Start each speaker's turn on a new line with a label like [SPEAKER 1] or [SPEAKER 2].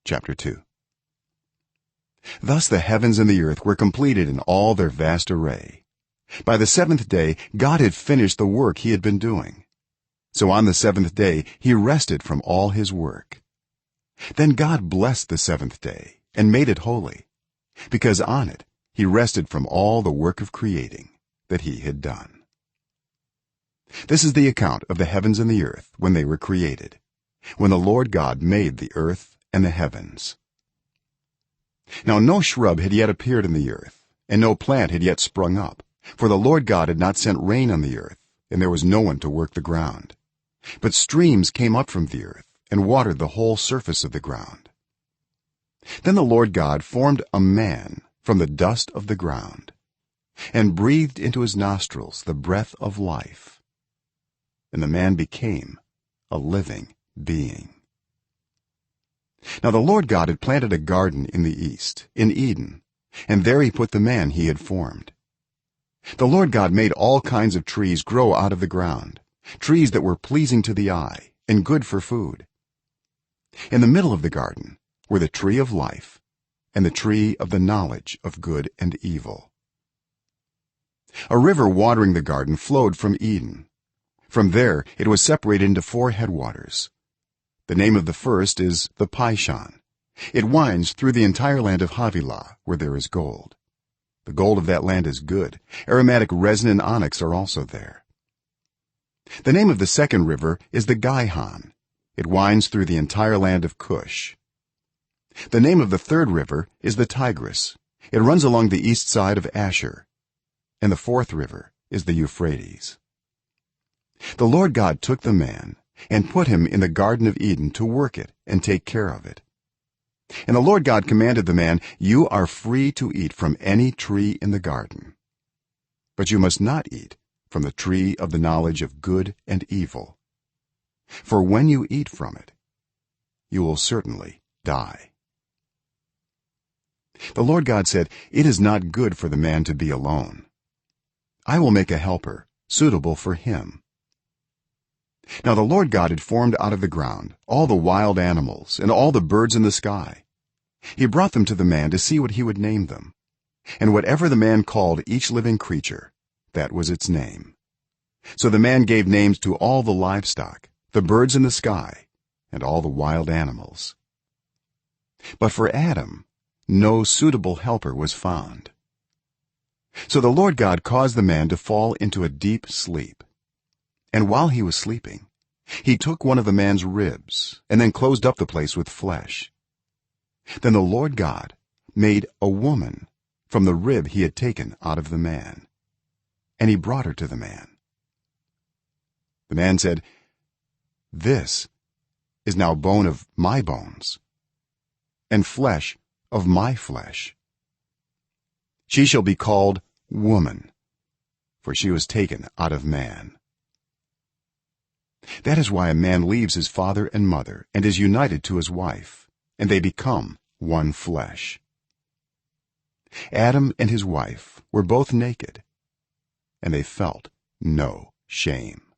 [SPEAKER 1] Chapter 2. Thus the heavens and the earth were completed in all their vast array. By the seventh day God had finished the work he had been doing. So on the seventh day he rested from all his work. Then God blessed the seventh day and made it holy, because on it he rested from all the work of creating that he had done. This is the account of the heavens and the earth when they were created, when the Lord God made the earth and the heavens. Now no shrub had yet appeared in the earth, and no plant had yet sprung up, for the Lord God had not sent rain on the earth, and there was no one to work the ground. But streams came up from the earth and watered the whole surface of the ground. Then the Lord God formed a man from the dust of the ground and breathed into his nostrils the breath of life, and the man became a living being. Now the Lord God had planted a garden in the east, in Eden, and there he put the man he had formed. The Lord God made all kinds of trees grow out of the ground, trees that were pleasing to the eye and good for food. In the middle of the garden were the tree of life and the tree of the knowledge of good and evil. A river watering the garden flowed from Eden. From there it was separated into 4 headwaters. The name of the first is the Pishon. It winds through the entire land of Havilah, where there is gold. The gold of that land is good. Aromatic resin and onyx are also there. The name of the second river is the Gihon. It winds through the entire land of Cush. The name of the third river is the Tigris. It runs along the east side of Asher. And the fourth river is the Euphrates. The Lord God took the man and put him in the garden of Eden to work it and take care of it. And the Lord God commanded the man, "You are free to eat from any tree in the garden, but you must not eat from the tree of the knowledge of good and evil, for when you eat from it you will certainly die." The Lord God said, "It is not good for the man to be alone. I will make a helper suitable for him." Now the Lord God had formed out of the ground all the wild animals and all the birds in the sky. He brought them to the man to see what he would name them, and whatever the man called each living creature, that was its name. So the man gave names to all the livestock, the birds in the sky, and all the wild animals. But for Adam no suitable helper was found. So the Lord God caused the man to fall into a deep sleep. And while he was sleeping, he took one of the man's ribs and then closed up the place with flesh. Then the Lord God made a woman from the rib he had taken out of the man, and he brought her to the man. The man said, "This is now bone of my bones and flesh of my flesh. She shall be called woman, for she was taken out of man." That is why a man leaves his father and mother and is united to his wife, and they become one flesh. Adam and his wife were both naked, and they felt no shame.